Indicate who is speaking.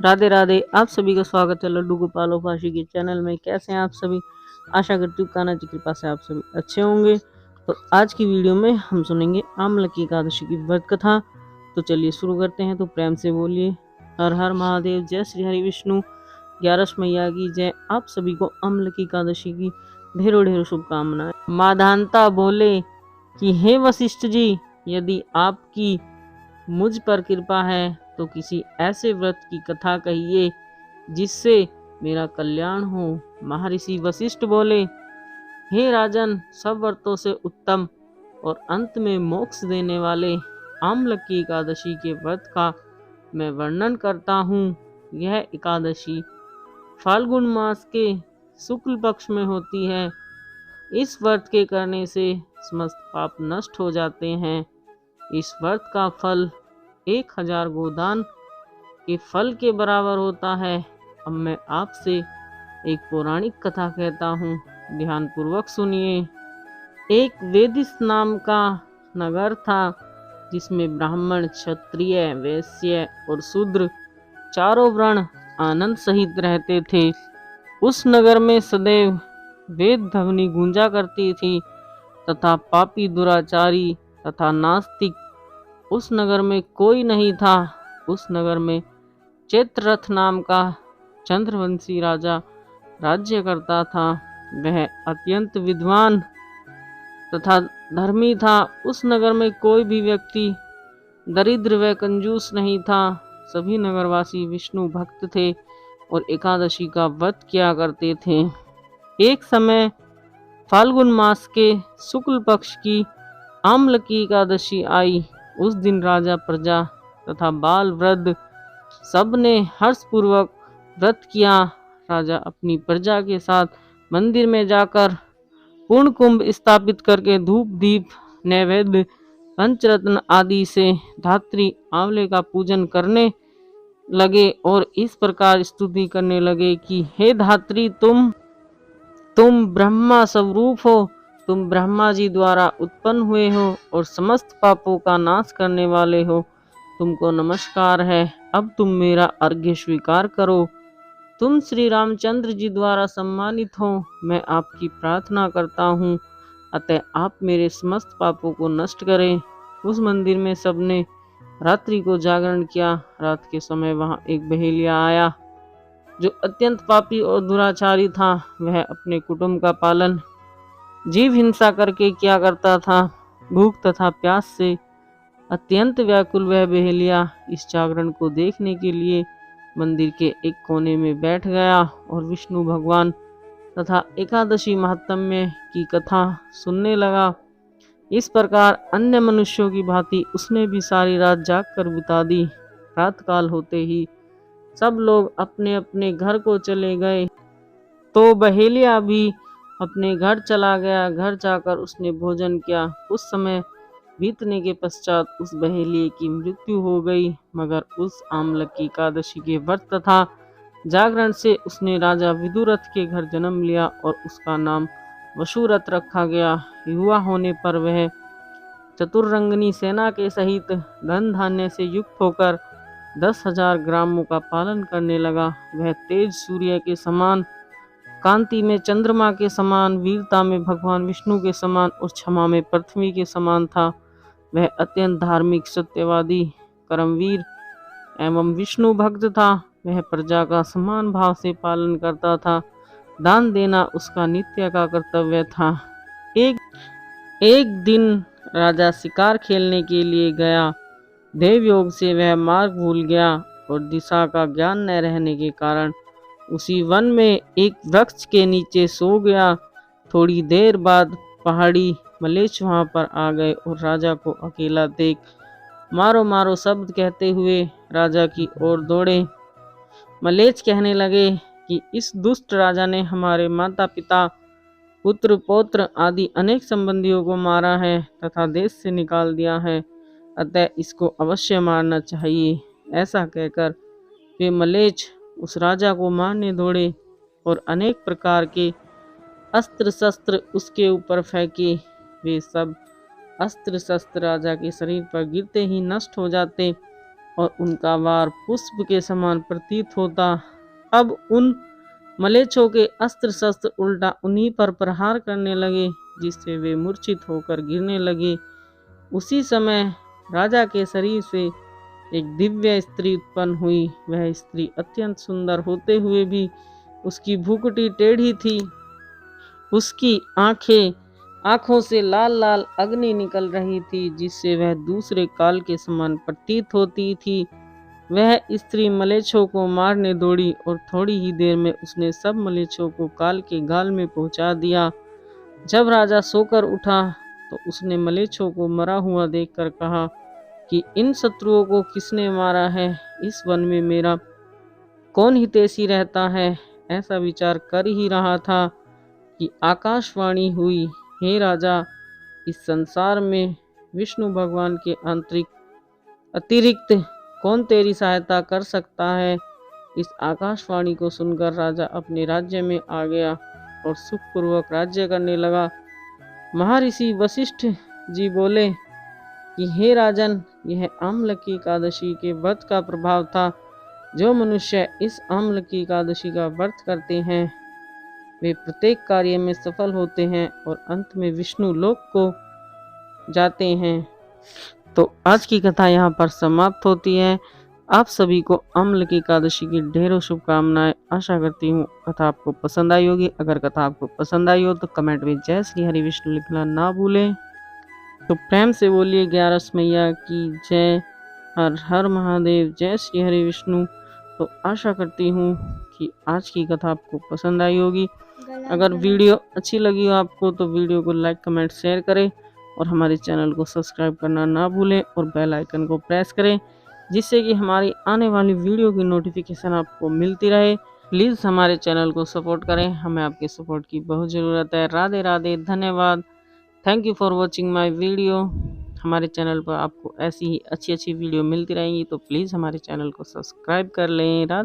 Speaker 1: राधे राधे। आप सभी का स्वागत है लड्डू गोपाल उपाशी के चैनल में। कैसे हैं आप सभी? आशा करती हूँ कान्हा जी की कृपा से आप सभी अच्छे होंगे। तो आज की वीडियो में हम सुनेंगे आमलकी एकादशी की व्रत कथा। तो चलिए शुरू करते हैं। तो प्रेम से बोलिए हर हर महादेव, जय श्री हरि विष्णु, 11 मैया की जय। आप सभी को आमलकी एकादशी की ढेरों ढेरों शुभकामनाएं। माधानता बोले कि हे वशिष्ठ जी, यदि आपकी मुझ पर कृपा है तो किसी ऐसे व्रत की कथा कहिए जिससे मेरा कल्याण हो। महर्षि वशिष्ठ बोले, हे राजन, सब व्रतों से उत्तम और अंत में मोक्ष देने वाले आमलकी एकादशी के व्रत का मैं वर्णन करता हूँ। यह एकादशी फाल्गुन मास के शुक्ल पक्ष में होती है। इस व्रत के करने से समस्त पाप नष्ट हो जाते हैं। इस व्रत का फल 1000 गोदान के फल के बराबर होता है। अब मैं आपसे एक पौराणिक कथा कहता हूँ, ध्यान पूर्वक सुनिए। एक वेदिस नाम का नगर था जिसमें ब्राह्मण, क्षत्रिय, वैश्य और शूद्र चारों वर्ण आनंद सहित रहते थे। उस नगर में सदैव वेद ध्वनि गूंजा करती थी तथा पापी, दुराचारी तथा नास्तिक उस नगर में कोई नहीं था। उस नगर में चैत्ररथ नाम का चंद्रवंशी राजा राज्य करता था। वह अत्यंत विद्वान तथा धर्मी था। उस नगर में कोई भी व्यक्ति दरिद्र व कंजूस नहीं था। सभी नगरवासी विष्णु भक्त थे और एकादशी का व्रत किया करते थे। एक समय फाल्गुन मास के शुक्ल पक्ष की आमलकी एकादशी आई। उस दिन राजा, प्रजा तथा बाल वृद्ध सब ने हर्षपूर्वक व्रत किया। राजा अपनी प्रजा के साथ मंदिर में जाकर पूर्ण कुंभ स्थापित करके धूप, दीप, नैवेद्य, पंचरत्न आदि से धात्री आंवले का पूजन करने लगे और इस प्रकार स्तुति करने लगे कि हे धात्री, तुम ब्रह्मा स्वरूप हो। तुम ब्रह्मा जी द्वारा उत्पन्न हुए हो और समस्त पापों का नाश करने वाले हो। तुमको नमस्कार है। अब तुम मेरा अर्घ्य स्वीकार करो। तुम श्री रामचंद्र जी द्वारा सम्मानित हो। मैं आपकी प्रार्थना करता हूँ, अतः आप मेरे समस्त पापों को नष्ट करें। उस मंदिर में सबने रात्रि को जागरण किया। रात के समय वहां एक बहेलिया आया जो अत्यंत पापी और दुराचारी था। वह अपने कुटुंब का पालन जीव हिंसा करके किया करता था। भूख तथा प्यास से अत्यंत व्याकुल वह बहेलिया इस जागरण को देखने के लिए मंदिर के एक कोने में बैठ गया और विष्णु भगवान तथा एकादशी महात्म्य की कथा सुनने लगा। इस प्रकार अन्य मनुष्यों की भांति उसने भी सारी रात जागकर बिता दी। रात काल होते ही सब लोग अपने अपने घर को चले गए तो बहेलिया भी अपने घर चला गया। घर जाकर उसने भोजन किया। कुछ समय बीतने के पश्चात उस बहेलिये की मृत्यु हो गई। मगर उस आमलकी एकादशी के व्रत तथा जागरण से उसने राजा विदुरथ के घर जन्म लिया और उसका नाम वशुरथ रखा गया। युवा होने पर वह चतुरंगनी सेना के सहित धन धान्य से युक्त होकर 10,000 ग्रामों का पालन करने लगा। वह तेज सूर्य के समान, कांति में चंद्रमा के समान, वीरता में भगवान विष्णु के समान और क्षमा में पृथ्वी के समान था। वह अत्यंत धार्मिक, सत्यवादी, कर्मवीर एवं विष्णु भक्त था। वह प्रजा का समान भाव से पालन करता था। दान देना उसका नित्य का कर्तव्य था। एक दिन राजा शिकार खेलने के लिए गया। देव योग से वह मार्ग भूल गया और दिशा का ज्ञान न रहने के कारण उसी वन में एक वृक्ष के नीचे सो गया। थोड़ी देर बाद पहाड़ी मलेच्छ वहां पर आ गए और राजा को अकेला देख मारो मारो शब्द कहते हुए राजा की ओर दौड़े। मलेच्छ कहने लगे कि इस दुष्ट राजा ने हमारे माता पिता, पुत्र, पौत्र आदि अनेक संबंधियों को मारा है तथा देश से निकाल दिया है, अतः इसको अवश्य मारना चाहिए। ऐसा कहकर वे मलेच्छ उस राजा को मारने दौड़े और अनेक प्रकार के अस्त्र शस्त्र उसके ऊपर फेंके। वे सब अस्त्र शस्त्र राजा के शरीर पर गिरते ही नष्ट हो जाते। और उनका वार पुष्प के समान प्रतीत होता। अब उन मलेच्छों के अस्त्र शस्त्र उल्टा उन्हीं पर प्रहार करने लगे, जिससे वे मूर्छित होकर गिरने लगे। उसी समय राजा के शरीर से एक दिव्य स्त्री उत्पन्न हुई। वह स्त्री अत्यंत सुंदर होते हुए भी उसकी भुकुटी टेढ़ी थी। उसकी आंखों से लाल लाल अग्नि निकल रही थी, जिससे वह दूसरे काल के समान प्रतीत होती थी। वह स्त्री मलेच्छों को मारने दौड़ी और थोड़ी ही देर में उसने सब मलेच्छों को काल के गाल में पहुंचा दिया। जब राजा सोकर उठा तो उसने मलेच्छों को मरा हुआ देखकर कहा कि इन शत्रुओं को किसने मारा है? इस वन में मेरा कौन हितैषी रहता है? ऐसा विचार कर ही रहा था कि आकाशवाणी हुई, हे राजा, इस संसार में विष्णु भगवान के अतिरिक्त कौन तेरी सहायता कर सकता है? इस आकाशवाणी को सुनकर राजा अपने राज्य में आ गया और सुखपूर्वक राज्य करने लगा। महर्षि वशिष्ठ जी बोले कि हे राजन, यह आमलकी एकादशी के व्रत का प्रभाव था। जो मनुष्य इस आमलकी एकादशी का व्रत करते हैं वे प्रत्येक कार्य में सफल होते हैं और अंत में विष्णु लोक को जाते हैं। तो आज की कथा यहाँ पर समाप्त होती है। आप सभी को आमलकी एकादशी की ढेरों शुभकामनाएं। आशा करती हूँ कथा आपको पसंद आई होगी। अगर कथा आपको पसंद आई हो तो कमेंट में जय श्री हरि विष्णु लिखना ना भूलें। तो प्रेम से बोलिए 11 मैया की जय। हर हर महादेव। जय श्री हरि विष्णु। तो आशा करती हूँ कि आज की कथा आपको पसंद आई होगी। अगर वीडियो अच्छी लगी हो आपको तो वीडियो को लाइक कमेंट शेयर करें और हमारे चैनल को सब्सक्राइब करना ना भूलें और बेल आइकन को प्रेस करें, जिससे कि हमारी आने वाली वीडियो की नोटिफिकेशन आपको मिलती रहे। प्लीज़ हमारे चैनल को सपोर्ट करें, हमें आपके सपोर्ट की बहुत ज़रूरत है। राधे राधे, धन्यवाद। Thank you for watching my video. हमारे चैनल पर आपको ऐसी ही अच्छी अच्छी वीडियो मिलती रहेंगी, तो प्लीज़ हमारे चैनल को सब्सक्राइब कर लें। राधे।